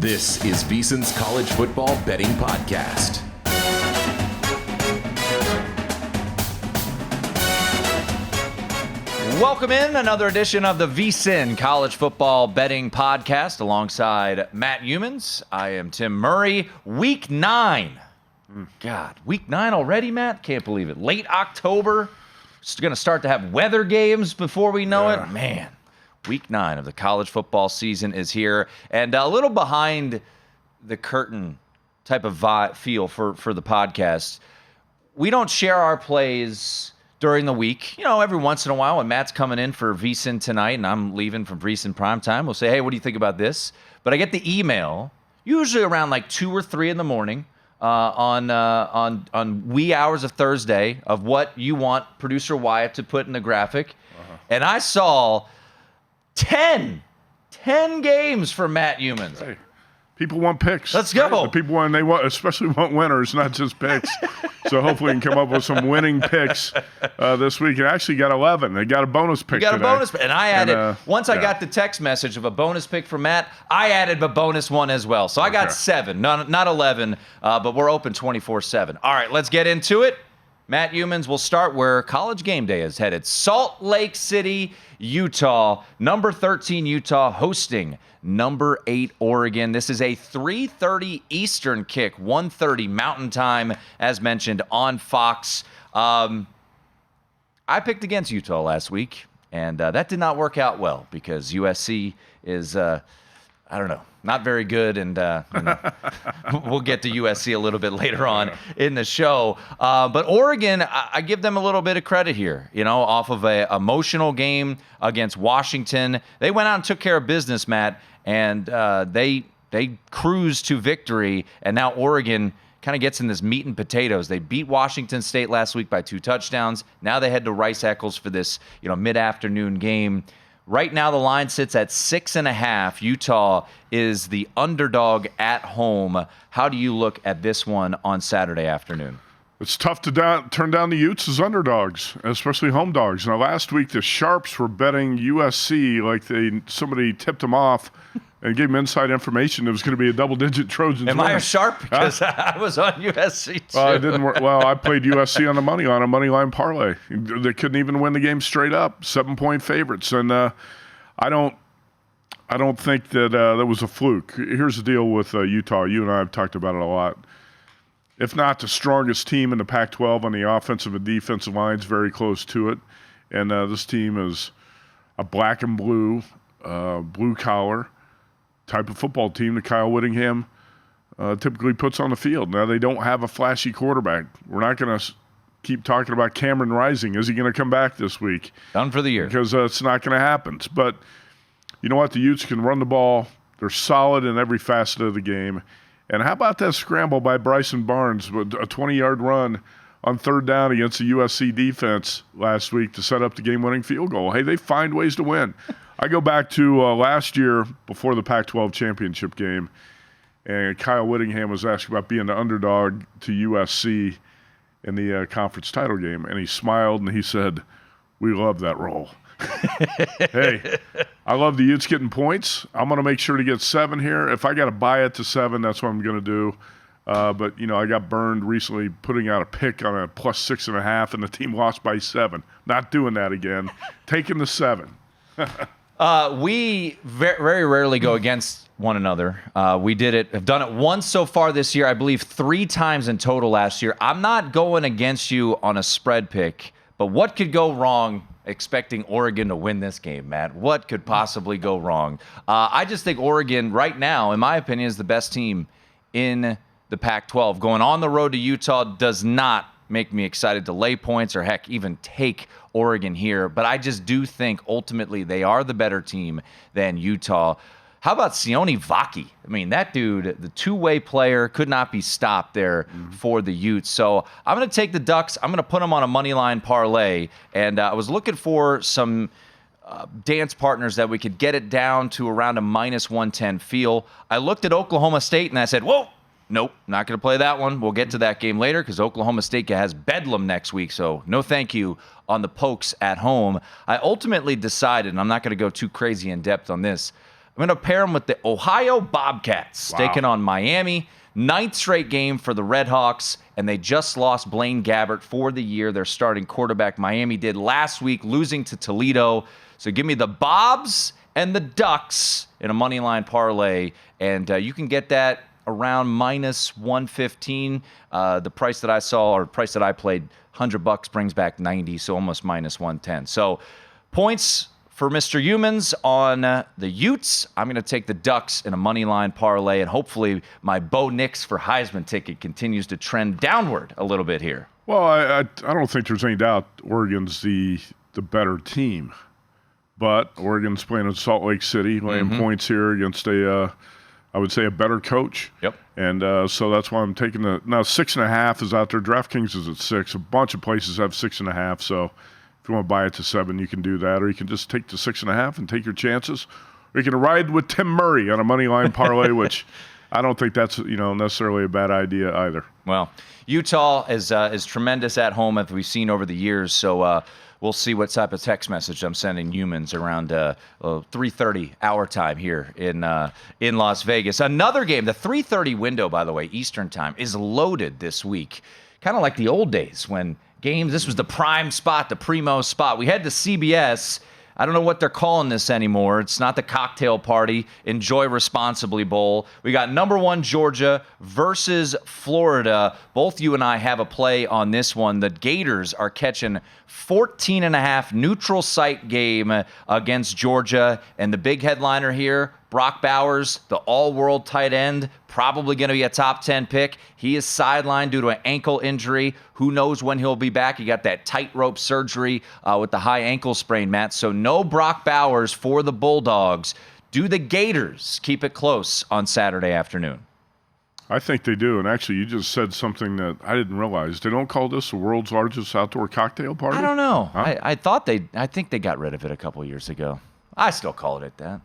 This is VSiN's College Football Betting Podcast. Welcome in another edition of the VSiN College Football Betting Podcast alongside Matt Youmans. I am Tim Murray. Week 9. God, week 9 already, Matt? Can't believe it. Late October. It's going to start to have weather games before we know it. Man, week 9 of the college football season is here. And a little behind the curtain type of feel for the podcast. We don't share our plays during the week. You know, every once in a while when Matt's coming in for VSiN tonight and I'm leaving from VSiN primetime, we'll say, hey, what do you think about this? But I get the email, usually around like 2 or 3 in the morning on wee hours of Thursday of what you want producer Wyatt to put in the graphic. And I saw 10 games for Matt Youmans. Hey, people want picks. Let's go. Right? The people especially want winners, not just picks. So hopefully we can come up with some winning picks this week. And actually got 11. They got a bonus pick You got today. a bonus pick. And I added, I got the text message of a bonus pick from Matt, I added a bonus one as well. So I got 7, not 11, but we're open 24/7. All right, let's get into it. Matt Youmans will start where College Game Day is headed. Salt Lake City, Utah. Number 13, Utah, hosting number 8, Oregon. This is a 3:30 Eastern kick, 1:30 Mountain Time, as mentioned, on Fox. I picked against Utah last week, and that did not work out well because USC is, not very good, and we'll get to USC a little bit later on in the show. But Oregon, I give them a little bit of credit here, off of an emotional game against Washington. They went out and took care of business, Matt, and they cruised to victory, and now Oregon kind of gets in this meat and potatoes. They beat Washington State last week by 2 touchdowns. Now they head to Rice-Eccles for this, mid-afternoon game. Right now, the line sits at 6.5. Utah is the underdog at home. How do you look at this one on Saturday afternoon? It's tough to turn down the Utes as underdogs, especially home dogs. Now, last week, the Sharps were betting USC like somebody tipped them off and gave them inside information. It was going to be a double-digit Trojans Am win. I a Sharp? Because I was on USC, too. Well, it didn't work. Well, I played USC on the money line parlay. They couldn't even win the game straight up, 7-point favorites. And I don't think that that was a fluke. Here's the deal with Utah. You and I have talked about it a lot. If not the strongest team in the Pac-12 on the offensive and defensive lines, very close to it. And this team is a black and blue, blue-collar type of football team that Kyle Whittingham typically puts on the field. Now, they don't have a flashy quarterback. We're not going to keep talking about Cameron Rising. Is he going to come back this week? Done for the year. Because it's not going to happen. But you know what? The Utes can run the ball. They're solid in every facet of the game. And how about that scramble by Bryson Barnes, a 20-yard run on 3rd down against the USC defense last week to set up the game-winning field goal? Hey, they find ways to win. I go back to last year before the Pac-12 championship game, and Kyle Whittingham was asked about being the underdog to USC in the conference title game, and he smiled and he said, "We love that role." Hey, I love the Utes getting points. I'm going to make sure to get 7 here. If I got to buy it to 7, that's what I'm going to do. But, I got burned recently putting out a pick on a plus 6.5, and the team lost by 7. Not doing that again. Taking the 7. We very rarely go against one another. Have done it once so far this year, I believe 3 times in total last year. I'm not going against you on a spread pick, but what could go wrong expecting Oregon to win this game, Matt? What could possibly go wrong? I just think Oregon right now, in my opinion, is the best team in the Pac-12. Going on the road to Utah does not make me excited to lay points or, heck, even take Oregon here. But I just do think ultimately they are the better team than Utah. How about Sione Vaki? I mean, that dude, the two-way player, could not be stopped there for the Utes. So I'm going to take the Ducks. I'm going to put them on a money line parlay. And I was looking for some dance partners that we could get it down to around a minus 110 feel. I looked at Oklahoma State and I said, whoa, nope, not going to play that one. We'll get to that game later because Oklahoma State has Bedlam next week. So no thank you on the Pokes at home. I ultimately decided, and I'm not going to go too crazy in depth on this, I'm going to pair them with the Ohio Bobcats, taking on Miami. 9th straight game for the Redhawks, and they just lost Blaine Gabbert for the year. Their starting quarterback, Miami did last week, losing to Toledo. So give me the Bobs and the Ducks in a money line parlay, and you can get that around minus 115. The price that I saw, or price that I played, $100 brings back 90, so almost minus 110. So points for Mr. Youmans on the Utes. I'm going to take the Ducks in a money line parlay, and hopefully my Bo Nix for Heisman ticket continues to trend downward a little bit here. Well, I don't think there's any doubt Oregon's the better team. But Oregon's playing in Salt Lake City, laying points here against I would say, a better coach. Yep. And so that's why I'm taking now 6.5 is out there. DraftKings is at 6. A bunch of places have 6.5. So if you want to buy it to 7, you can do that. Or you can just take the 6.5 and take your chances. Or you can ride with Tim Murray on a money line parlay, which I don't think that's necessarily a bad idea either. Well, Utah is tremendous at home, as we've seen over the years. So we'll see what type of text message I'm sending Youmans around 3:30 our time here in Las Vegas. Another game, the 3:30 window, by the way, Eastern time, is loaded this week. Kind of like the old days when games, this was the prime spot, the primo spot. We had the CBS. I don't know what they're calling this anymore. It's not the cocktail party. Enjoy responsibly bowl. We got number 1 Georgia versus Florida. Both you and I have a play on this one. The Gators are catching 14.5 neutral site game against Georgia. And the big headliner here, Brock Bowers, the all-world tight end, probably going to be a top 10 pick. He is sidelined due to an ankle injury. Who knows when he'll be back? He got that tightrope surgery with the high ankle sprain, Matt. So no Brock Bowers for the Bulldogs. Do the Gators keep it close on Saturday afternoon? I think they do. And actually, you just said something that I didn't realize. They don't call this the world's largest outdoor cocktail party? I don't know. Huh? I think they got rid of it a couple years ago. I still call it that.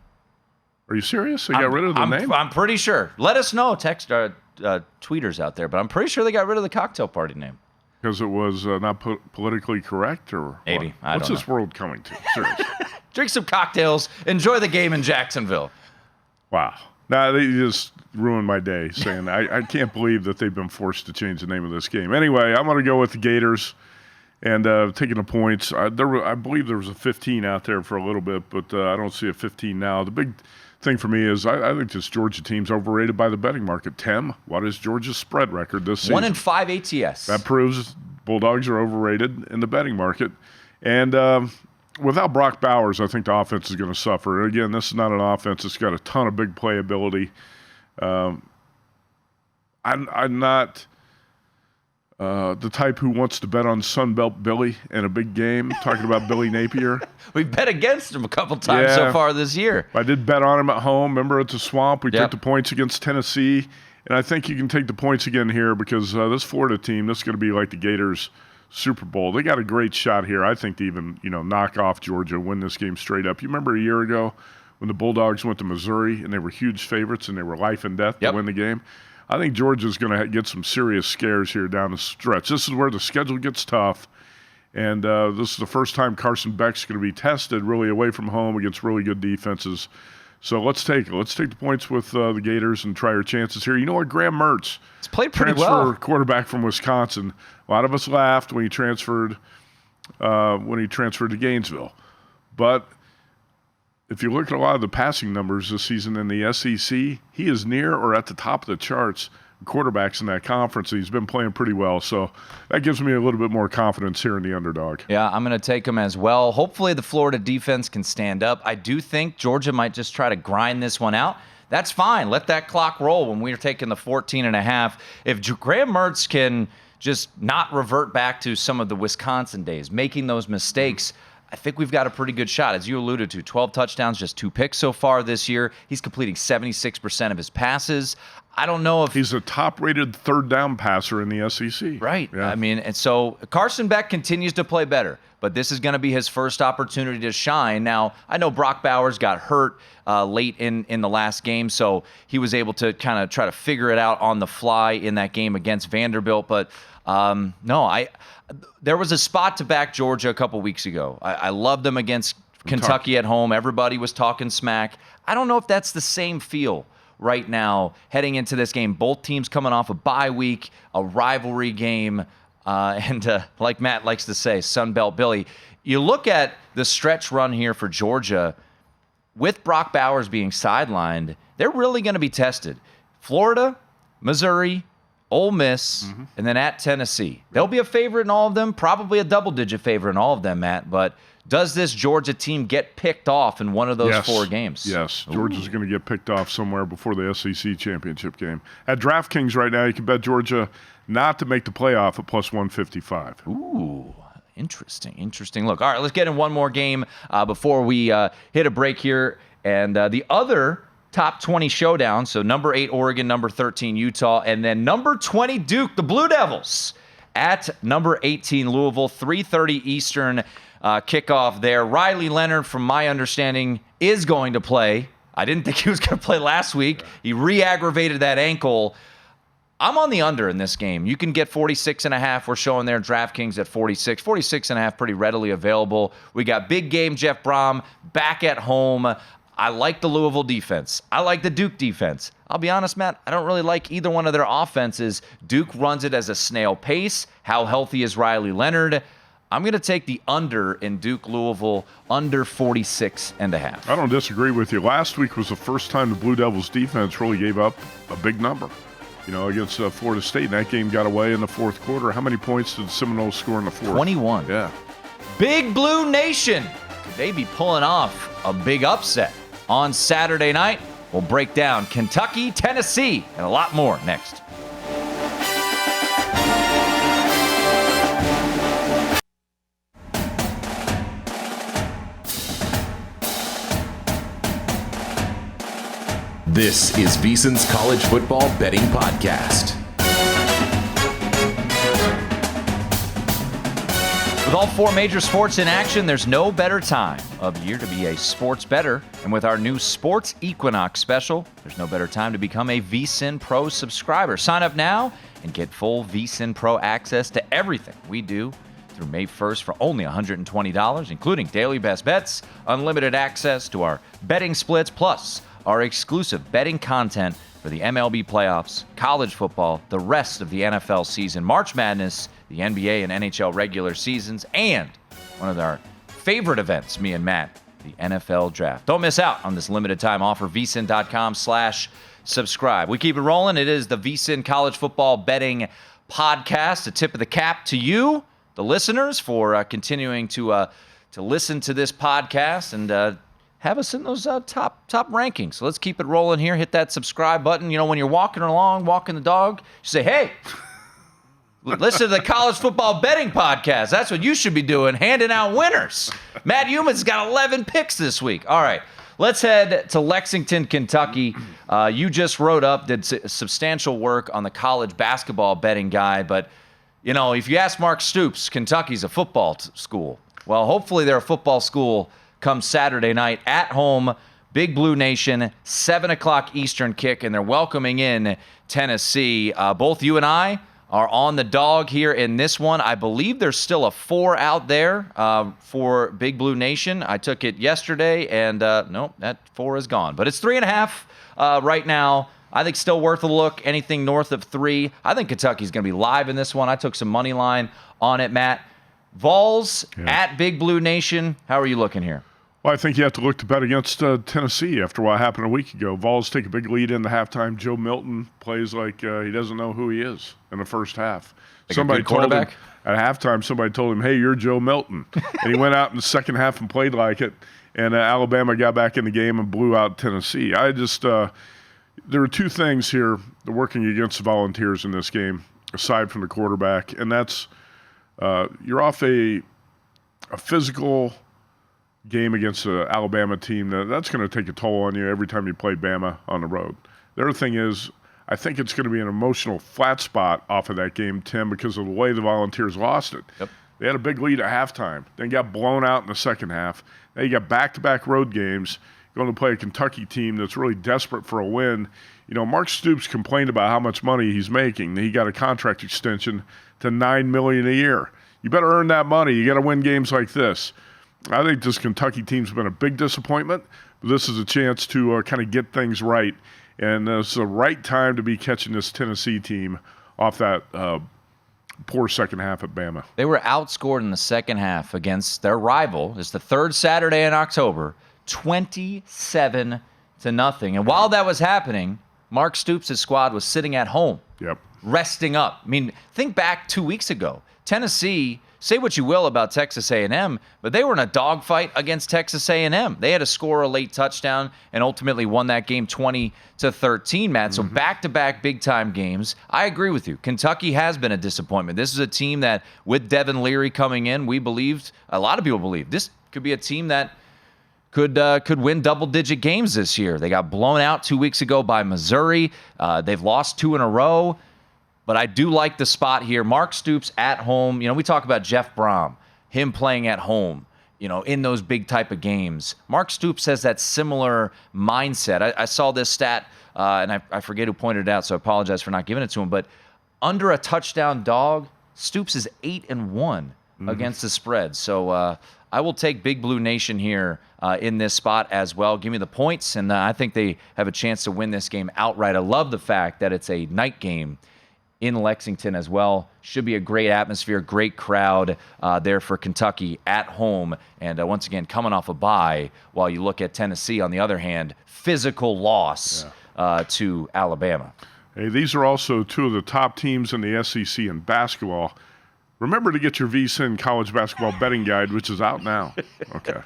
Are you serious? They got rid of the name? I'm pretty sure. Let us know, text tweeters out there, but I'm pretty sure they got rid of the cocktail party name. Because it was not politically correct, or maybe. What? What's this world coming to? Seriously. Drink some cocktails. Enjoy the game in Jacksonville. Wow. Nah, they just ruined my day saying I can't believe that they've been forced to change the name of this game. Anyway, I'm going to go with the Gators and taking the points. I believe there was a 15 out there for a little bit, but I don't see a 15 now. The big thing for me is I think this Georgia team's overrated by the betting market. Tim, what is Georgia's spread record this season? 1-5 ATS. That proves Bulldogs are overrated in the betting market. And without Brock Bowers, I think the offense is going to suffer. Again, this is not an offense that's got a ton of big playability. I'm not the type who wants to bet on Sunbelt Billy in a big game, talking about Billy Napier. We've bet against him a couple times so far this year. I did bet on him at home. Remember at the Swamp? We took the points against Tennessee. And I think you can take the points again here because this Florida team, this is going to be like the Gators Super Bowl. They got a great shot here, I think, to even knock off Georgia, win this game straight up. You remember a year ago when the Bulldogs went to Missouri and they were huge favorites and they were life and death to win the game? I think Georgia's going to get some serious scares here down the stretch. This is where the schedule gets tough, and this is the first time Carson Beck's going to be tested really away from home against really good defenses. So let's take it. Let's take the points with the Gators and try our chances here. You know what? Graham Mertz, it's played pretty well. Quarterback from Wisconsin. A lot of us laughed when he transferred to Gainesville, but if you look at a lot of the passing numbers this season in the SEC, he is near or at the top of the charts quarterbacks in that conference. He's been playing pretty well, so that gives me a little bit more confidence here in the underdog. Yeah, I'm going to take him as well. Hopefully the Florida defense can stand up. I do think Georgia might just try to grind this one out. That's fine. Let that clock roll when we're taking the 14.5. If Graham Mertz can just not revert back to some of the Wisconsin days, making those mistakes, I think we've got a pretty good shot. As you alluded to, 12 touchdowns, just 2 picks so far this year. He's completing 76% of his passes. I don't know if he's a top-rated third down passer in the SEC. Right. Yeah. I mean, and so Carson Beck continues to play better, but this is going to be his first opportunity to shine. Now, I know Brock Bowers got hurt late in the last game, so he was able to kind of try to figure it out on the fly in that game against Vanderbilt. But there was a spot to back Georgia a couple weeks ago. I loved them against Kentucky at home. Everybody was talking smack. I don't know if that's the same feel right now heading into this game. Both teams coming off a bye week, a rivalry game, and like Matt likes to say, Sunbelt Billy. You look at the stretch run here for Georgia, with Brock Bowers being sidelined, they're really going to be tested. Florida, Missouri, Ole Miss, and then at Tennessee. They'll be a favorite in all of them, probably a double-digit favorite in all of them, Matt, but does this Georgia team get picked off in one of those 4 games? Yes, Georgia's going to get picked off somewhere before the SEC championship game. At DraftKings right now, you can bet Georgia not to make the playoff at plus 155. Ooh, interesting look. All right, let's get in one more game before we hit a break here. And the other top 20 showdown, so number 8 Oregon, number 13 Utah, and then number 20 Duke, the Blue Devils, at number 18 Louisville, 3:30 Eastern kickoff there. Riley Leonard, from my understanding, is going to play. I didn't think he was going to play last week. He re-aggravated that ankle. I'm on the under in this game. You can get 46.5. We're showing there DraftKings at 46. 46.5 pretty readily available. We got big game Jeff Brom back at home. I like the Louisville defense. I like the Duke defense. I'll be honest, Matt, I don't really like either one of their offenses. Duke runs it as a snail pace. How healthy is Riley Leonard? I'm going to take the under in Duke-Louisville, under 46.5. I don't disagree with you. Last week was the first time the Blue Devils defense really gave up a big number, against Florida State. And that game got away in the fourth quarter. How many points did the Seminoles score in the fourth? 21. Yeah. Big Blue Nation. Could they be pulling off a big upset on Saturday night? We'll break down Kentucky, Tennessee, and a lot more next. This is VSiN's College Football Betting Podcast. With all 4 major sports in action, there's no better time of year to be a sports bettor. And with our new Sports Equinox special, there's no better time to become a VSiN Pro subscriber. Sign up now and get full VSiN Pro access to everything we do through May 1st for only $120, including daily best bets, unlimited access to our betting splits, plus our exclusive betting content for the MLB playoffs, college football, the rest of the NFL season, March Madness, the NBA and NHL regular seasons, and one of our favorite events, me and Matt, the NFL Draft. Don't miss out on this limited time offer, vsin.com/subscribe. We keep it rolling. It is the VSiN College Football Betting Podcast. A tip of the cap to you, the listeners, for continuing to listen to this podcast and have us in those top rankings. So let's keep it rolling here. Hit that subscribe button. When you're walking along, walking the dog, you say, hey, listen to the College Football Betting Podcast. That's what you should be doing, handing out winners. Matt Youmans got 11 picks this week. All right, let's head to Lexington, Kentucky. You just did substantial work on the college basketball betting guide, but, if you ask Mark Stoops, Kentucky's a football school. Well, hopefully they're a football school come Saturday night at home, Big Blue Nation, 7 o'clock Eastern kick, and they're welcoming in Tennessee. Both you and I are on the dog here in this one. I believe there's still a 4 out there for Big Blue Nation. I took it yesterday, and nope, that 4 is gone. But it's 3.5 right now. I think still worth a look. Anything north of 3. I think Kentucky's going to be live in this one. I took some money line on it, Matt. Vols at Big Blue Nation. How are you looking here? Well, I think you have to look to bet against Tennessee after what happened a week ago. Vols take a big lead in the halftime. Joe Milton plays like he doesn't know who he is in the first half. Like somebody told him at halftime, somebody told him, hey, you're Joe Milton. And he went out in the second half and played like it. And Alabama got back in the game and blew out Tennessee. There are 2 things here that are working against the Volunteers in this game, aside from the quarterback. And that's you're off a physical game against an Alabama team that's going to take a toll on you every time you play Bama on the road. The other thing is, I think it's going to be an emotional flat spot off of that game, Tim, because of the way the Volunteers lost it. Yep. They had a big lead at halftime, then got blown out in the second half. Now you got back-to-back road games, going to play a Kentucky team that's really desperate for a win. Mark Stoops complained about how much money he's making. He got a contract extension to $9 million a year. You better earn that money. You got to win games like this. I think this Kentucky team's been a big disappointment, This is a chance to kind of get things right. And it's the right time to be catching this Tennessee team off that poor second half at Bama. They were outscored in the second half against their rival. It's the third Saturday in October, 27-0. And while that was happening, Mark Stoops' squad was sitting at home, resting up. I mean, think back 2 weeks ago. Tennessee, say what you will about Texas A&M, but they were in a dogfight against Texas A&M. They had to score a late touchdown and ultimately won that game 20-13, Matt. So back-to-back big-time games. I agree with you. Kentucky has been a disappointment. This is a team that, with Devin Leary coming in, we believed, a lot of people believe, this could be a team that could win double-digit games this year. They got blown out 2 weeks ago by Missouri. They've lost 2 in a row. But I do like the spot here. Mark Stoops at home. You know, we talk about Jeff Brom, him playing at home, you know, in those big type of games. Mark Stoops has that similar mindset. I saw this stat, and I forget who pointed it out, so I apologize for not giving it to him. But under a touchdown dog, Stoops is 8-1 against the spread. So I will take Big Blue Nation here in this spot as well. Give me the points, and I think they have a chance to win this game outright. I love the fact that it's a night game in Lexington as well. Should be a great atmosphere, great crowd there for Kentucky at home. And once again, coming off a bye, while you look at Tennessee, on the other hand, physical loss to Alabama. Hey, these are also two of the top teams in the SEC in basketball. Remember to get your VSiN college basketball betting guide, which is out now. Okay.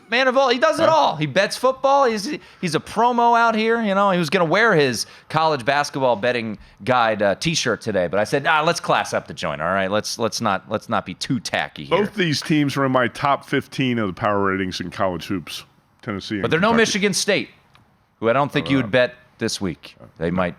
Man of all, he does it all. He bets football. He's a promo out here. You know, he was going to wear his college basketball betting guide T-shirt today, but I said, let's class up the joint. All right, let's not be too tacky here. Both these teams are in my top 15 of the power ratings in college hoops. Tennessee, but they're no Michigan State, who I don't think you would bet this week. They might.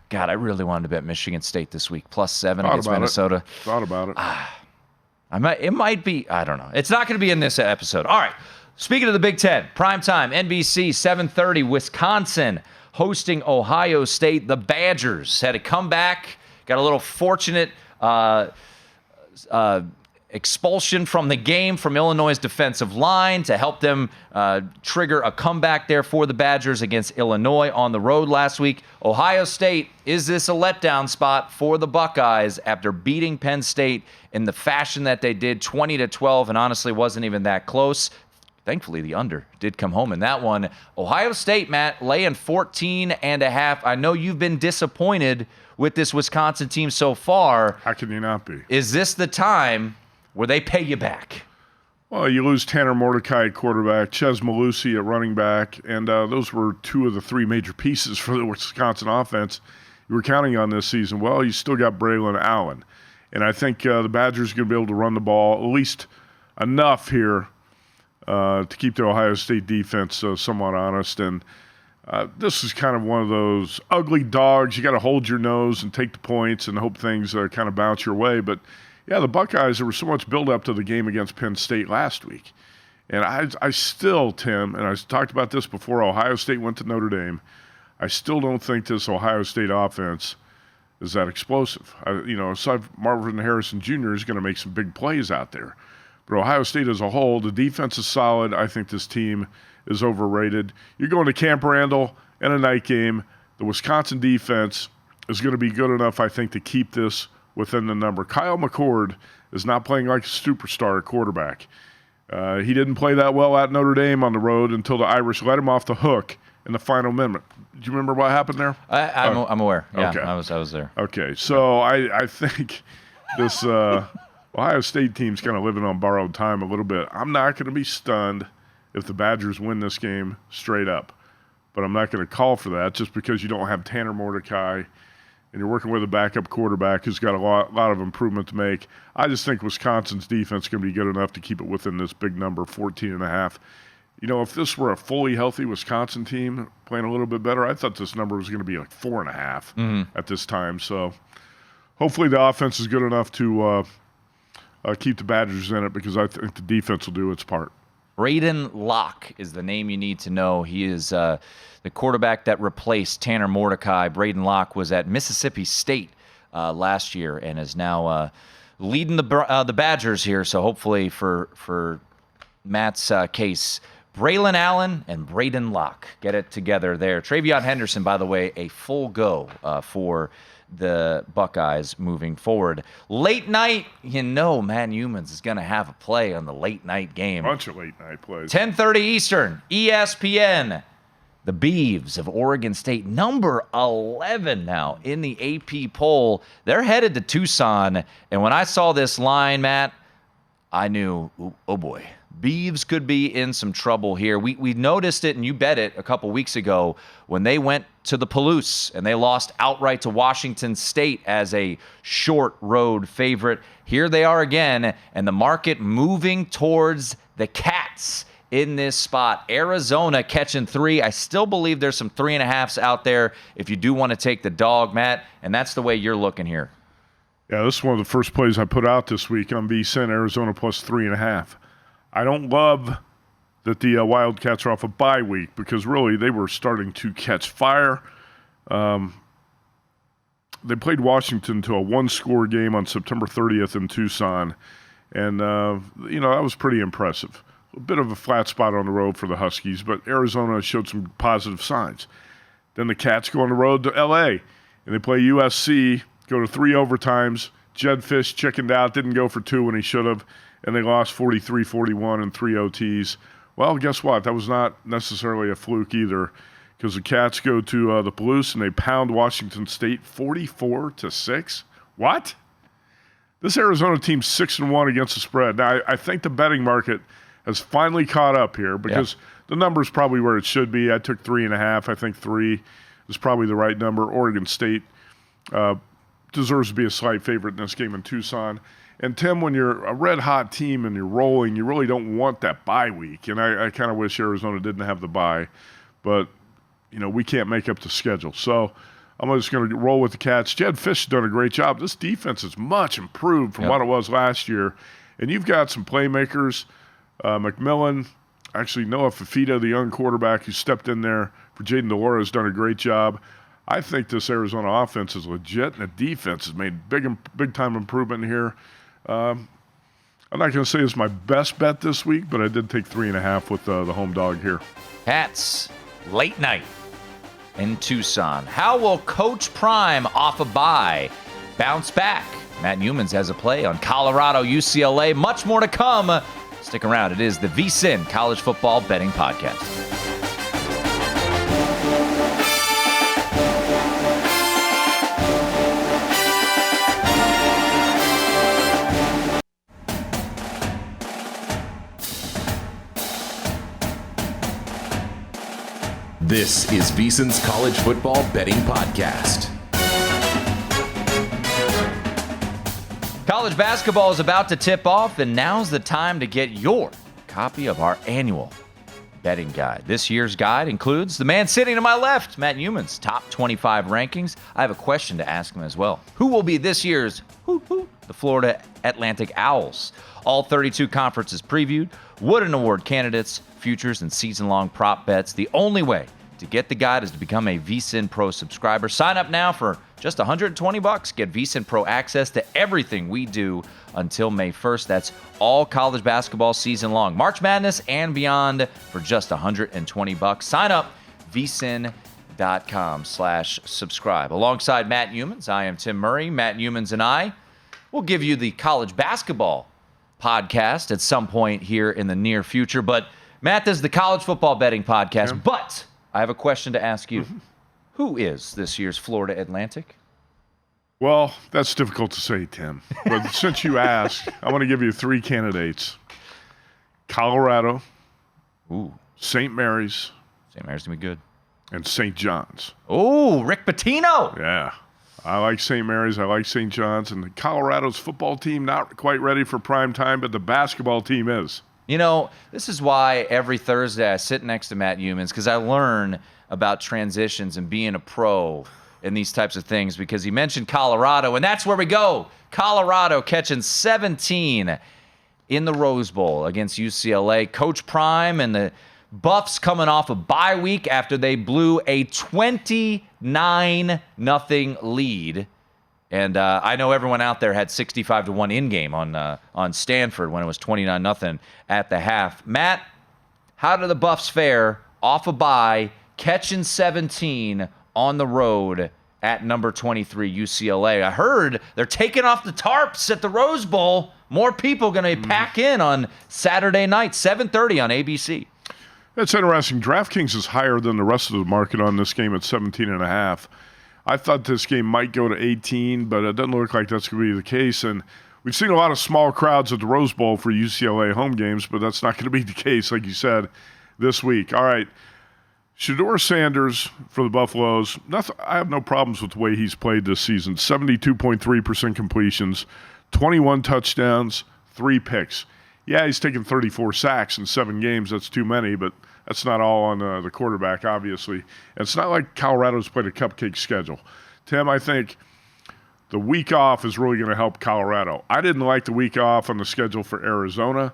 God, I really wanted to bet Michigan State this week, +7 against Minnesota. Thought about it. It might be. I don't know. It's not going to be in this episode. All right. Speaking of the Big Ten, primetime, NBC, 7:30, Wisconsin hosting Ohio State. The Badgers had to come back, got a little fortunate expulsion from the game from Illinois' defensive line to help them trigger a comeback there for the Badgers against Illinois on the road last week. Ohio State, is this a letdown spot for the Buckeyes after beating Penn State in the fashion that they did, 20-12, and honestly wasn't even that close? Thankfully, the under did come home in that one. Ohio State, Matt, laying 14.5. I know you've been disappointed with this Wisconsin team so far. How can you not be? Is this the time where they pay you back? Well, you lose Tanner Mordecai at quarterback, Ches Malusi at running back, and those were 2 of the 3 major pieces for the Wisconsin offense you were counting on this season. Well, you still got Braylon Allen. And I think the Badgers are going to be able to run the ball at least enough here to keep the Ohio State defense somewhat honest. And this is kind of one of those ugly dogs. You got to hold your nose and take the points and hope things kind of bounce your way. But, yeah, the Buckeyes, there was so much build-up to the game against Penn State last week. And I still, Tim, and I talked about this before Ohio State went to Notre Dame, I still don't think this Ohio State offense is that explosive. Marvin Harrison Jr. is going to make some big plays out there. But Ohio State as a whole, the defense is solid. I think this team is overrated. You're going to Camp Randall in a night game. The Wisconsin defense is going to be good enough, I think, to keep this within the number. Kyle McCord is not playing like a superstar at quarterback. He didn't play that well at Notre Dame on the road until the Irish let him off the hook in the final minute. Do you remember what happened there? I'm aware. Yeah, okay. I was there. Okay, so I think this Ohio State team's kind of living on borrowed time a little bit. I'm not going to be stunned if the Badgers win this game straight up, but I'm not going to call for that just because you don't have Tanner Mordecai and you're working with a backup quarterback who's got a lot of improvement to make. I just think Wisconsin's defense is going to be good enough to keep it within this big number, 14.5. You know, if this were a fully healthy Wisconsin team playing a little bit better, I thought this number was going to be like 4.5 at this time. So hopefully the offense is good enough to keep the Badgers in it because I think the defense will do its part. Braden Locke is the name you need to know. He is the quarterback that replaced Tanner Mordecai. Braden Locke was at Mississippi State last year and is now leading the Badgers here. So hopefully for Matt's case, Braylon Allen and Braden Locke get it together there. Travion Henderson, by the way, a full go for the Buckeyes moving forward. Late night, Matt Youmans is going to have a play on the late night game. Bunch of late night plays. 10:30 Eastern, ESPN. The Beavs of Oregon State, number 11 now in the AP poll. They're headed to Tucson. And when I saw this line, Matt, I knew, oh boy, Beavs could be in some trouble here. We noticed it, and you bet it, a couple weeks ago when they went to the Palouse and they lost outright to Washington State as a short road favorite. Here they are again, and the market moving towards the Cats in this spot. Arizona catching 3. I still believe there's some 3.5s out there if you do want to take the dog, Matt, and that's the way you're looking here. Yeah, this is one of the first plays I put out this week on VSiN, Arizona plus 3.5. I don't love that the Wildcats are off a bye week because really they were starting to catch fire. They played Washington to a one-score game on September 30th in Tucson, and that was pretty impressive. A bit of a flat spot on the road for the Huskies, but Arizona showed some positive signs. Then the Cats go on the road to L.A., and they play USC, go to 3 overtimes. Jed Fish chickened out, didn't go for 2 when he should have, and they lost 43-41 in 3 OTs. Well, guess what? That was not necessarily a fluke either, because the Cats go to the Palouse, and they pound Washington State 44-6. What? This Arizona team's 6-1 against the spread. Now, I think the betting market has finally caught up here because the number's probably where it should be. I took 3.5. I think 3 is probably the right number. Oregon State deserves to be a slight favorite in this game in Tucson. And, Tim, when you're a red-hot team and you're rolling, you really don't want that bye week. And I kind of wish Arizona didn't have the bye. But, we can't make up the schedule. So I'm just going to roll with the Cats. Jed Fish has done a great job. This defense is much improved from what it was last year. And you've got some playmakers. McMillan, actually Noah Fafita, the young quarterback who stepped in there for Jaden Delora, has done a great job. I think this Arizona offense is legit, and the defense has made big-time improvement here. I'm not going to say it's my best bet this week, but I did take 3.5 with the home dog here. Cats, late night in Tucson. How will Coach Prime off a bye bounce back? Matt Youmans has a play on Colorado, UCLA. Much more to come. Stick around. It is the VSiN College Football Betting Podcast. This is VSiN's College Football Betting Podcast. College basketball is about to tip off, and now's the time to get your copy of our annual betting guide. This year's guide includes the man sitting to my left, Matt Youmans' top 25 rankings. I have a question to ask him as well. Who will be this year's the Florida Atlantic Owls? All 32 conferences previewed, Wooden Award candidates, futures, and season-long prop bets. The only way to get the guide is to become a VSiN Pro subscriber. Sign up now for just $120. Get VSiN Pro access to everything we do until May 1st. That's all college basketball season long. March Madness and beyond for just $120. Sign up, vsin.com/subscribe. Alongside Matt Youmans, I am Tim Murray. Matt Youmans and I will give you the college basketball podcast at some point here in the near future. But Matt does the college football betting podcast. Yeah. But I have a question to ask you. Who is this year's Florida Atlantic? Well, that's difficult to say, Tim. But since you asked, I want to give you 3 candidates. Colorado, St. Mary's. St. Mary's going to be good. And St. John's. Oh, Rick Pitino. Yeah. I like St. Mary's. I like St. John's. And Colorado's football team, not quite ready for prime time, but the basketball team is. This is why every Thursday I sit next to Matt Youmans, because I learn about transitions and being a pro and these types of things, because he mentioned Colorado, and that's where we go. Colorado catching 17 in the Rose Bowl against UCLA. Coach Prime and the Buffs coming off a bye week after they blew a 29-0 lead. And I know everyone out there had 65-1 in game on Stanford when it was 29-0 at the half. Matt, how do the Buffs fare off a bye, catching 17 on the road at number 23 UCLA? I heard they're taking off the tarps at the Rose Bowl. More people going to pack in on Saturday night, 7:30 on ABC. That's interesting. DraftKings is higher than the rest of the market on this game at 17.5. I thought this game might go to 18, but it doesn't look like that's going to be the case. And we've seen a lot of small crowds at the Rose Bowl for UCLA home games, but that's not going to be the case, like you said, this week. All right. Shedeur Sanders for the Buffaloes. I have no problems with the way he's played this season. 72.3% completions, 21 touchdowns, 3 picks. Yeah, he's taken 34 sacks in 7 games. That's too many, but that's not all on the quarterback, obviously. And it's not like Colorado's played a cupcake schedule. Tim, I think the week off is really going to help Colorado. I didn't like the week off on the schedule for Arizona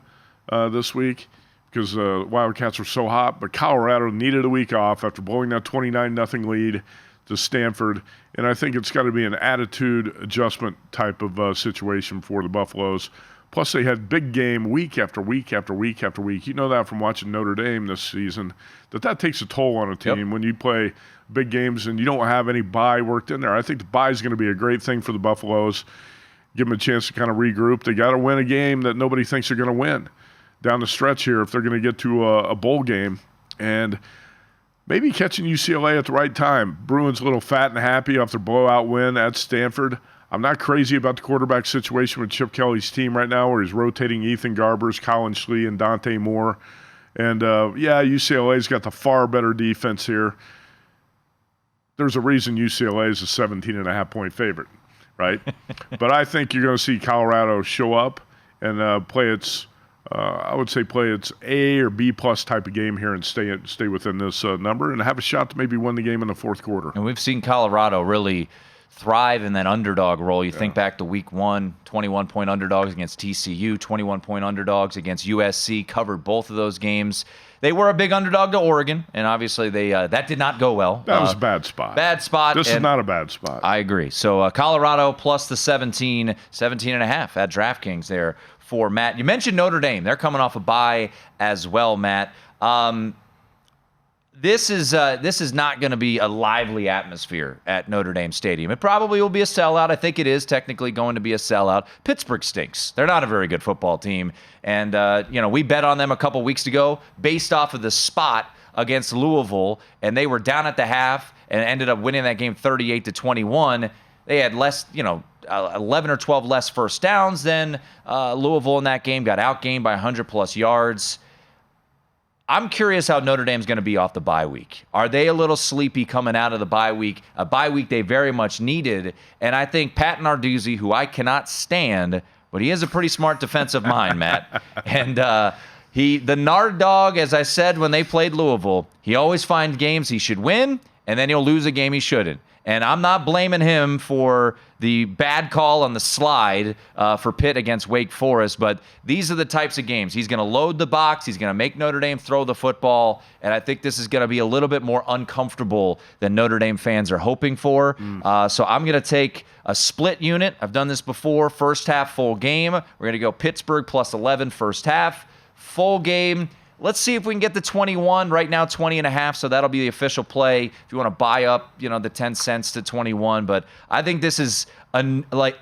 this week because the Wildcats were so hot, but Colorado needed a week off after blowing that 29-0 lead to Stanford, and I think it's got to be an attitude adjustment type of situation for the Buffaloes. Plus, they had big game week after week after week after week. You know that from watching Notre Dame this season, that takes a toll on a team when you play big games and you don't have any bye worked in there. I think the bye is going to be a great thing for the Buffaloes. Give them a chance to kind of regroup. They got to win a game that nobody thinks they're going to win down the stretch here if they're going to get to a bowl game. And maybe catching UCLA at the right time. Bruins a little fat and happy off their blowout win at Stanford. I'm not crazy about the quarterback situation with Chip Kelly's team right now where he's rotating Ethan Garbers, Colin Schlee, and Dante Moore. And, UCLA's got the far better defense here. There's a reason UCLA is a 17.5-point favorite, right? But I think you're going to see Colorado show up and play its A or B plus type of game here and stay within this number and have a shot to maybe win the game in the fourth quarter. And we've seen Colorado really thrive in that underdog role. You think back to week 1, 21-point underdogs against TCU, 21-point underdogs against USC, covered both of those games. They were a big underdog to Oregon, and obviously that did not go well. That was a bad spot. Bad spot. This is not a bad spot. I agree. So Colorado plus the 17.5 at DraftKings there for Matt. You mentioned Notre Dame. They're coming off a bye as well, Matt. This is not going to be a lively atmosphere at Notre Dame Stadium. It probably will be a sellout. I think it is technically going to be a sellout. Pittsburgh stinks. They're not a very good football team. And, we bet on them a couple weeks ago based off of the spot against Louisville, and they were down at the half and ended up winning that game 38-21. They had less, 11 or 12 less first downs than Louisville in that game, got outgained by 100-plus yards. I'm curious how Notre Dame's going to be off the bye week. Are they a little sleepy coming out of the bye week? A bye week they very much needed. And I think Pat Narduzzi, who I cannot stand, but he is a pretty smart defensive mind, Matt. And the Nard dog, as I said when they played Louisville, he always finds games he should win, and then he'll lose a game he shouldn't. And I'm not blaming him for the bad call on the slide for Pitt against Wake Forest, but these are the types of games. He's going to load the box. He's going to make Notre Dame throw the football, and I think this is going to be a little bit more uncomfortable than Notre Dame fans are hoping for. So I'm going to take a split unit. I've done this before. First half, full game. We're going to go Pittsburgh plus 11 first half. Full game. Let's see if we can get the 21. Right now, 20.5, so that'll be the official play if you want to buy up, the 10 cents to 21. But I think this is like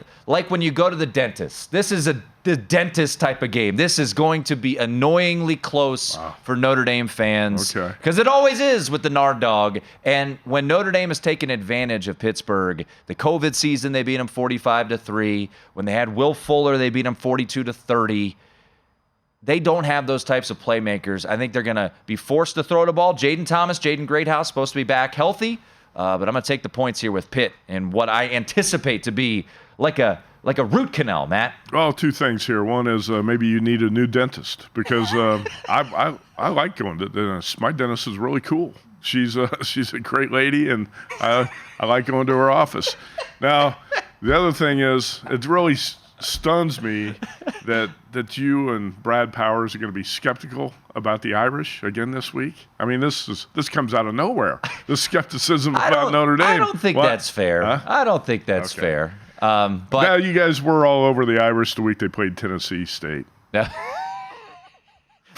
when you go to the dentist. This is the dentist type of game. This is going to be annoyingly close for Notre Dame fans. Okay. Because it always is with the Nard dog. And when Notre Dame has taken advantage of Pittsburgh, the COVID season, they beat them 45-3. When they had Will Fuller, they beat them 42-30. They don't have those types of playmakers. I think they're going to be forced to throw the ball. Jaden Greathouse, supposed to be back healthy. But I'm going to take the points here with Pitt and what I anticipate to be like a root canal, Matt. Well, 2 things here. One is maybe you need a new dentist because I like going to the dentist. My dentist is really cool. She's a great lady, and I like going to her office. Now, the other thing is it really stuns me that you and Brad Powers are going to be skeptical about the Irish again this week. I mean, this comes out of nowhere. The skepticism about Notre Dame. I don't think that's fair. Huh? I don't think that's fair. But now you guys were all over the Irish the week they played Tennessee State.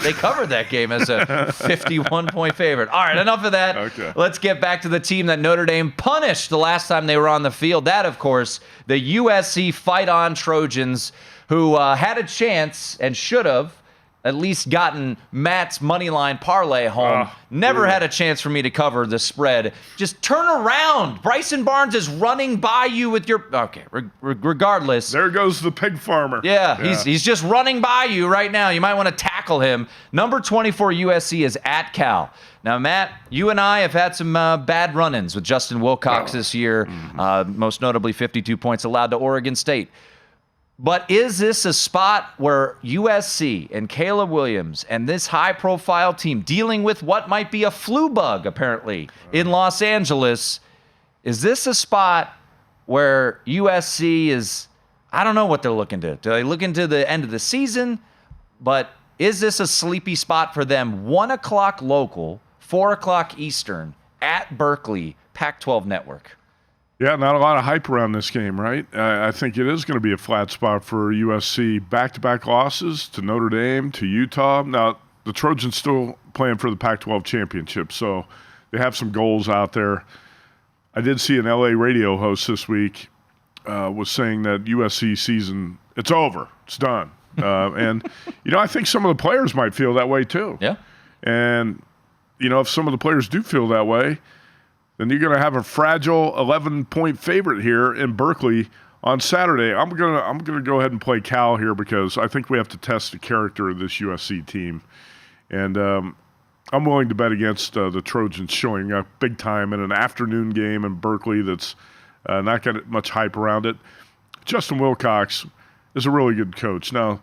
They covered that game as a 51-point favorite. All right, enough of that. Okay. Let's get back to the team that Notre Dame punished the last time they were on the field. That, of course, the USC Fight On Trojans, who had a chance and should have at least gotten Matt's Moneyline parlay home. Never had a chance for me to cover the spread. Just turn around. Bryson Barnes is running by you with your... Okay, regardless. There goes the pig farmer. Yeah, he's just running by you right now. You might want to tackle him. Number 24 USC is at Cal. Now, Matt, you and I have had some bad run-ins with Justin Wilcox this year, most notably 52 points allowed to Oregon State. But is this a spot where USC and Caleb Williams and this high-profile team dealing with what might be a flu bug, apparently, in Los Angeles, is this a spot where USC is, I don't know what they're looking to. Do they look into the end of the season? But is this a sleepy spot for them? 1 o'clock local, 4 o'clock Eastern, at Berkeley, Pac-12 Network. Yeah, not a lot of hype around this game, right? I think it is going to be a flat spot for USC. Back-to-back losses to Notre Dame, to Utah. Now, the Trojans still playing for the Pac-12 championship, so they have some goals out there. I did see an LA radio host this week was saying that USC season, it's over. It's done. And, I think some of the players might feel that way too. Yeah. And, if some of the players do feel that way, then you're going to have a fragile 11-point favorite here in Berkeley on Saturday. I'm going to go ahead and play Cal here because I think we have to test the character of this USC team. And I'm willing to bet against the Trojans showing up big time in an afternoon game in Berkeley that's not got much hype around it. Justin Wilcox is a really good coach. Now,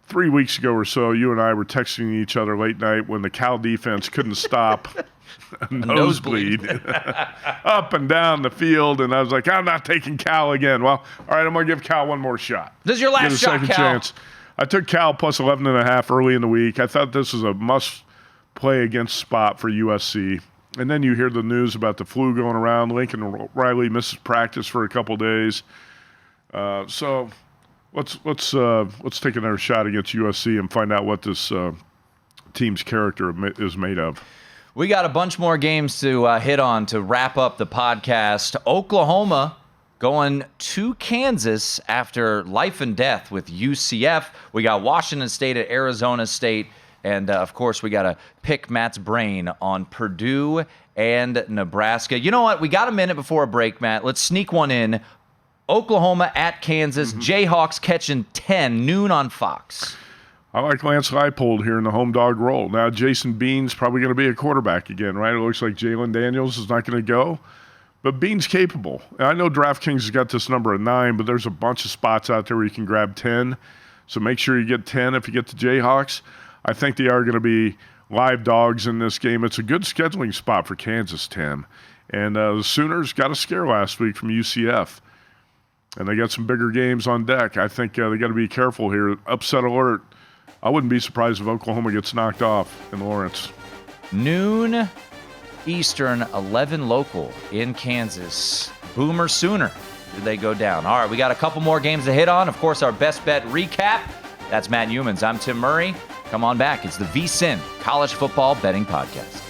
3 weeks ago or so, you and I were texting each other late night when the Cal defense couldn't stop a nosebleed up and down the field, and I was like, I'm not taking Cal again. Well, all right, I'm going to give Cal one more shot. This is your last shot, second Cal. Chance. I took Cal plus 11.5 early in the week. I thought this was a must-play against spot for USC. And then you hear the news about the flu going around. Lincoln Riley misses practice for a couple days. So let's take another shot against USC and find out what this team's character is made of. We got a bunch more games to hit on to wrap up the podcast. Oklahoma going to Kansas after life and death with UCF. We got Washington State at Arizona State. And, of course, we got to pick Matt's brain on Purdue and Nebraska. You know what? We got a minute before a break, Matt. Let's sneak one in. Oklahoma at Kansas. Jayhawks catching 10, noon on Fox. I like Lance Leipold here in the home dog role. Now, Jason Bean's probably going to be a quarterback again, right? It looks like Jalen Daniels is not going to go. But Bean's capable. And I know DraftKings has got this number at 9, but there's a bunch of spots out there where you can grab 10. So make sure you get 10 if you get the Jayhawks. I think they are going to be live dogs in this game. It's a good scheduling spot for Kansas, Tim. And the Sooners got a scare last week from UCF. And they got some bigger games on deck. I think they got to be careful here. Upset alert. I wouldn't be surprised if Oklahoma gets knocked off in Lawrence. Noon Eastern, 11 local in Kansas. Boomer Sooner. Do they go down? All right, we got a couple more games to hit on. Of course, our best bet recap. That's Matt Youmans. I'm Tim Murray. Come on back. It's the VSiN College Football Betting Podcast.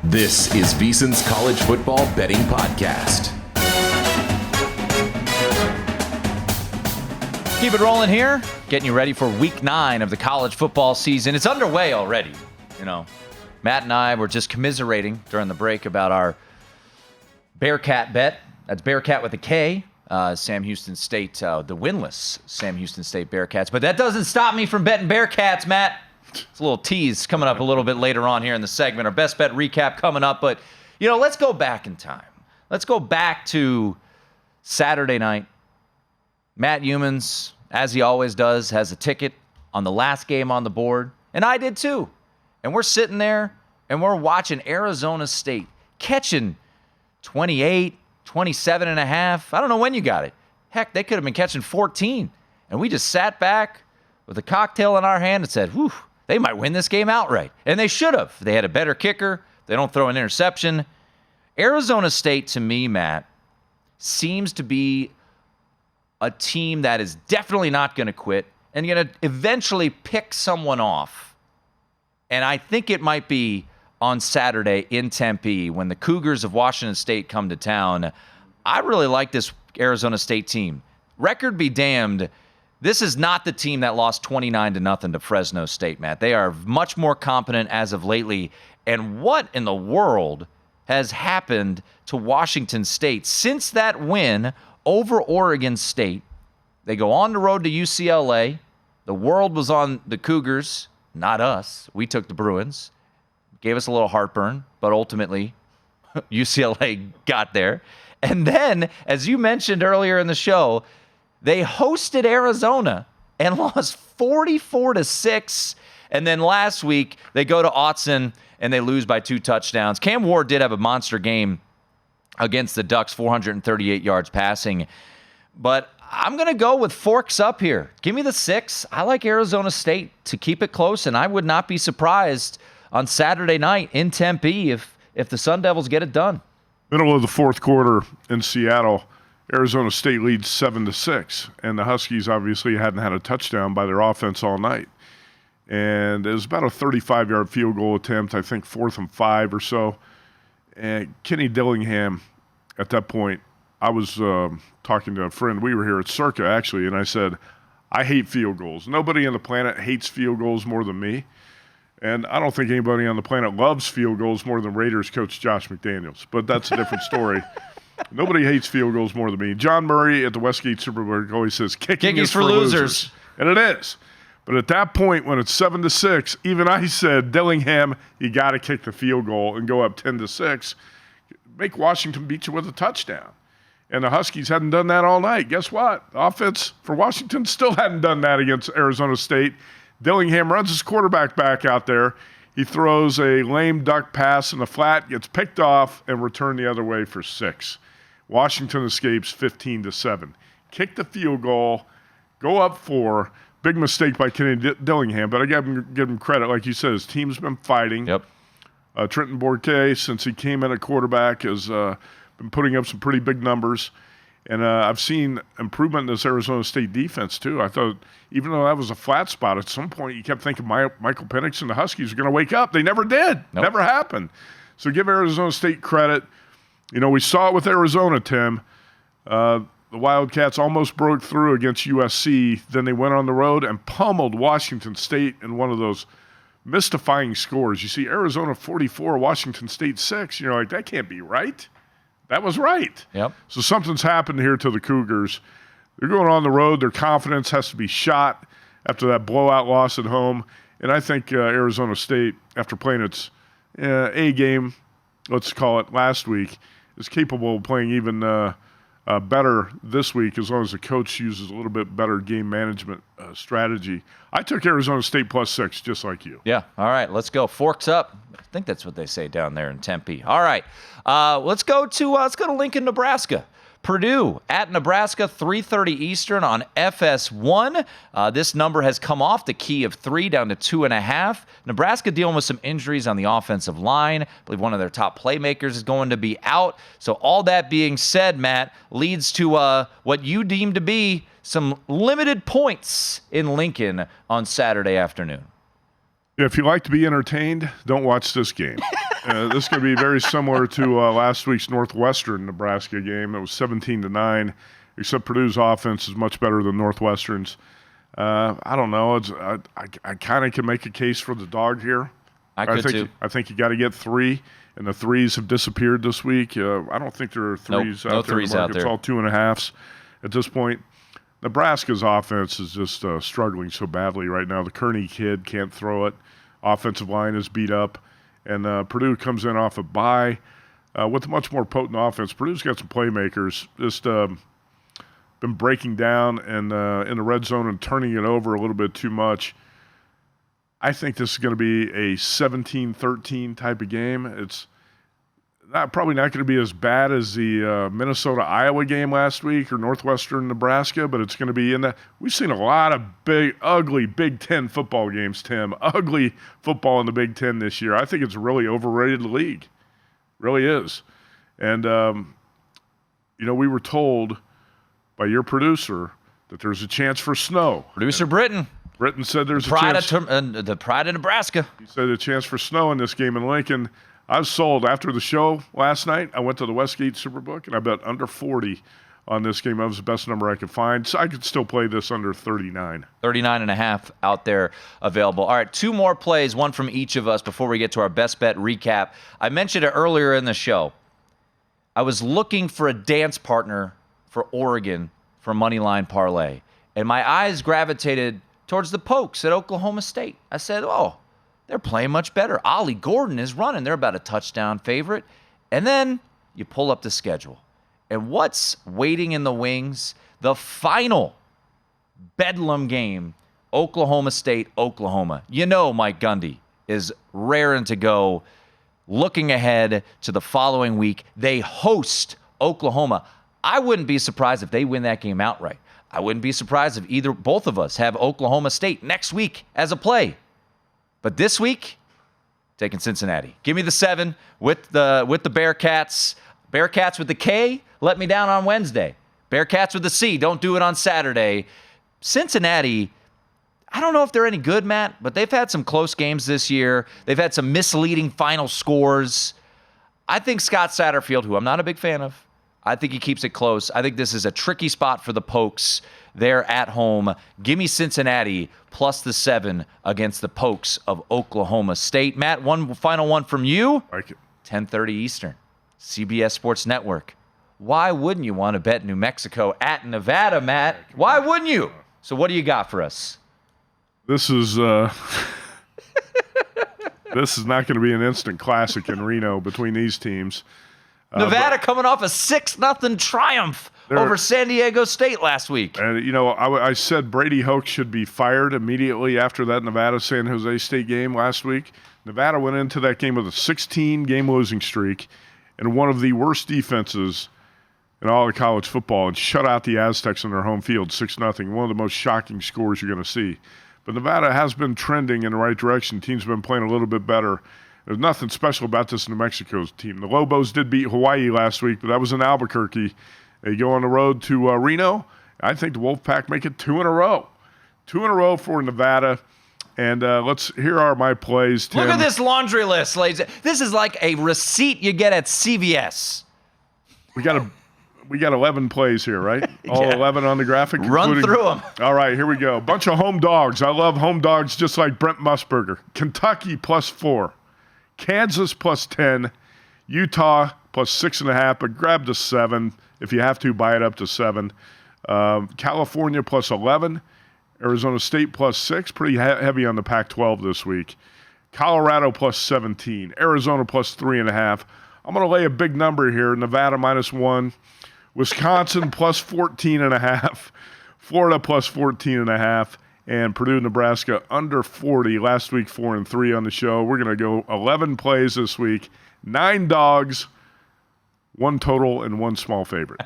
This is VSiN's College Football Betting Podcast. Keep it rolling here. Getting you ready for week 9 of the college football season. It's underway already. Matt and I were just commiserating during the break about our Bearcat bet. That's Bearcat with a K. Sam Houston State, the winless Sam Houston State Bearcats. But that doesn't stop me from betting Bearcats, Matt. It's a little tease coming up a little bit later on here in the segment. Our best bet recap coming up. But, let's go back in time. Let's go back to Saturday night. Matt Youmans, as he always does, has a ticket on the last game on the board. And I did too. And we're sitting there and we're watching Arizona State catching 28, 27 and a half. I don't know when you got it. Heck, they could have been catching 14. And we just sat back with a cocktail in our hand and said, whew, they might win this game outright. And they should have. They had a better kicker. They don't throw an interception. Arizona State, to me, Matt, seems to be a team that is definitely not going to quit and going to eventually pick someone off. And I think it might be on Saturday in Tempe when the Cougars of Washington State come to town. I really like this Arizona State team. Record be damned, this is not the team that lost 29-0 to Fresno State, Matt. They are much more competent as of lately. And what in the world has happened to Washington State since that win over Oregon State? They go on the road to UCLA. The world was on the Cougars, not us. We took the Bruins. Gave us a little heartburn, but ultimately UCLA got there. And then, as you mentioned earlier in the show, they hosted Arizona and lost 44-6. And then last week, they go to Autzen and they lose by 2 touchdowns. Cam Ward did have a monster game against the Ducks, 438 yards passing. But I'm going to go with forks up here. Give me the 6. I like Arizona State to keep it close, and I would not be surprised on Saturday night in Tempe if the Sun Devils get it done. Middle of the fourth quarter in Seattle, Arizona State leads 7-6, and the Huskies obviously hadn't had a touchdown by their offense all night. And it was about a 35-yard field goal attempt, I think 4th and 5 or so. And Kenny Dillingham, at that point, I was talking to a friend. We were here at Circa, actually, and I said, I hate field goals. Nobody on the planet hates field goals more than me. And I don't think anybody on the planet loves field goals more than Raiders coach Josh McDaniels. But that's a different story. Nobody hates field goals more than me. John Murray at the Westgate Superbook always says, kicking is for losers. And it is. But at that point, when it's 7-6, even I said, Dillingham, you got to kick the field goal and go up 10-6. Make Washington beat you with a touchdown. And the Huskies hadn't done that all night. Guess what? The offense for Washington still hadn't done that against Arizona State. Dillingham runs his quarterback back out there. He throws a lame duck pass in the flat, gets picked off, and returned the other way for 6. Washington escapes 15-7. Kick the field goal, go up 4. Big mistake by Kenny Dillingham, but I give him credit. Like you said, his team's been fighting. Yep. Trenton Bourque, since he came in at quarterback, has been putting up some pretty big numbers. And I've seen improvement in this Arizona State defense, too. I thought, even though that was a flat spot, at some point you kept thinking Michael Penix and the Huskies are going to wake up. They never did. Nope. Never happened. So give Arizona State credit. You know, we saw it with Arizona, Tim. The Wildcats almost broke through against USC. Then they went on the road and pummeled Washington State in one of those mystifying scores. You see Arizona 44, Washington State 6. You're like, that can't be right. That was right. Yep. So something's happened here to the Cougars. They're going on the road. Their confidence has to be shot after that blowout loss at home. And I think Arizona State, after playing its A game, let's call it last week, is capable of playing even better this week as long as the coach uses a little bit better game management strategy. I took Arizona State plus 6, just like you. Yeah. All right. Let's go. Forks up. I think that's what they say down there in Tempe. All right. Let's go to Lincoln, Nebraska. Purdue at Nebraska, 3:30 Eastern on FS1. This number has come off the key of 3 down to 2.5. Nebraska dealing with some injuries on the offensive line. I believe one of their top playmakers is going to be out. So all that being said, Matt, leads to what you deem to be some limited points in Lincoln on Saturday afternoon. If you like to be entertained, don't watch this game. This is going to be very similar to last week's Northwestern Nebraska game. It was 17-9, except Purdue's offense is much better than Northwestern's. I don't know. I kind of can make a case for the dog here. I could too. I think you got to get 3, and the 3s have disappeared this week. I don't think there are 3s out there. No 3s out there. It's all 2.5s at this point. Nebraska's offense is just struggling so badly right now. The Kearney kid can't throw it. Offensive line is beat up. And Purdue comes in off a bye with a much more potent offense. Purdue's got some playmakers. Just been breaking down and in the red zone and turning it over a little bit too much. I think this is going to be a 17-13 type of game. probably not going to be as bad as the Minnesota-Iowa game last week or Northwestern-Nebraska, but it's going to be in that. We've seen a lot of big, ugly Big Ten football games, Tim. Ugly football in the Big Ten this year. I think it's a really overrated league. Really is. And, we were told by your producer that there's a chance for snow. Producer Britton. Britton said there's a chance. The pride of Nebraska. He said a chance for snow in this game in Lincoln. I was sold after the show last night. I went to the Westgate Superbook, and I bet under 40 on this game. That was the best number I could find. So I could still play this under 39. 39.5 out there available. All right, 2 more plays, one from each of us before we get to our best bet recap. I mentioned it earlier in the show. I was looking for a dance partner for Oregon for Moneyline Parlay, and my eyes gravitated towards the Pokes at Oklahoma State. I said, they're playing much better. Ollie Gordon is running. They're about a touchdown favorite. And then you pull up the schedule. And what's waiting in the wings? The final Bedlam game, Oklahoma State, Oklahoma. Mike Gundy is raring to go. Looking ahead to the following week, they host Oklahoma. I wouldn't be surprised if they win that game outright. I wouldn't be surprised if both of us have Oklahoma State next week as a play. But this week, taking Cincinnati. Give me the 7 with the Bearcats. Bearcats with the K, let me down on Wednesday. Bearcats with the C, don't do it on Saturday. Cincinnati, I don't know if they're any good, Matt, but they've had some close games this year. They've had some misleading final scores. I think Scott Satterfield, who I'm not a big fan of, I think he keeps it close. I think this is a tricky spot for the Pokes. They're at home. Give me Cincinnati plus the 7 against the Pokes of Oklahoma State. Matt, one final one from you. Like it. 10:30 Eastern, CBS Sports Network. Why wouldn't you want to bet New Mexico at Nevada, Matt? Why wouldn't you? So what do you got for us? This is this is not going to be an instant classic in Reno between these teams. Nevada coming off a 6-0 triumph over San Diego State last week. And, I said Brady Hoke should be fired immediately after that Nevada-San Jose State game last week. Nevada went into that game with a 16-game losing streak and one of the worst defenses in all of college football and shut out the Aztecs on their home field, 6-0, one of the most shocking scores you're going to see. But Nevada has been trending in the right direction. Teams have been playing a little bit better. There's nothing special about this New Mexico team. The Lobos did beat Hawaii last week, but that was in Albuquerque. They go on the road to Reno. I think the Wolfpack make it 2 in a row. 2 in a row for Nevada. And here are my plays, Tim. Look at this laundry list, ladies. This is like a receipt you get at CVS. We got 11 plays here, right? All 11 on the graphic. Run through them. All right, here we go. Bunch of home dogs. I love home dogs just like Brent Musburger. Kentucky plus 4. Kansas plus 10, Utah plus 6.5, but grab the 7. If you have to, buy it up to 7. California plus 11, Arizona State plus 6, pretty heavy on the Pac-12 this week. Colorado plus 17, Arizona plus 3.5. I'm going to lay a big number here, Nevada minus 1, Wisconsin plus 14.5, Florida plus 14.5. And Purdue, Nebraska, under 40. Last week, 4-3 on the show. We're going to go 11 plays this week, 9 dogs, 1 total, and 1 small favorite.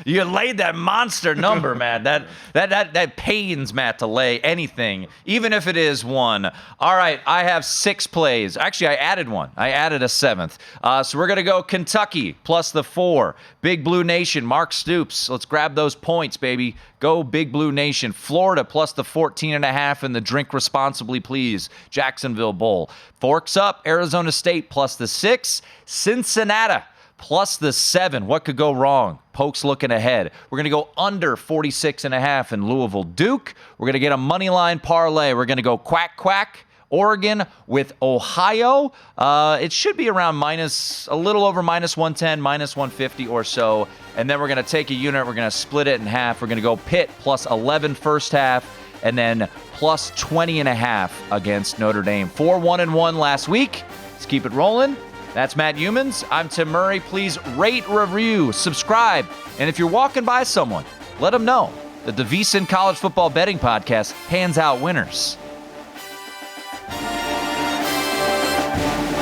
You laid that monster number, Matt. That pains Matt to lay anything, even if it is 1. All right, I have 6 plays. Actually, I added 1. I added a 7th. So we're going to go Kentucky plus the 4. Big Blue Nation, Mark Stoops. Let's grab those points, baby. Go Big Blue Nation. Florida plus the 14.5 in the drink responsibly, please. Jacksonville Bowl. Forks up, Arizona State plus the 6. Cincinnati plus the 7. What could go wrong? Pokes looking ahead. We're going to go under 46.5 in Louisville Duke. We're going to get a money line parlay. We're going to go quack, quack. Oregon with Ohio. It should be around a little over minus 110, minus 150 or so. And then we're going to take a unit. We're going to split it in half. We're going to go Pitt plus 11 first half and then plus 20.5 against Notre Dame. 4-1-1 last week. Let's keep it rolling. That's Matt Youmans. I'm Tim Murray. Please rate, review, subscribe. And if you're walking by someone, let them know that the VSiN College Football Betting Podcast hands out winners.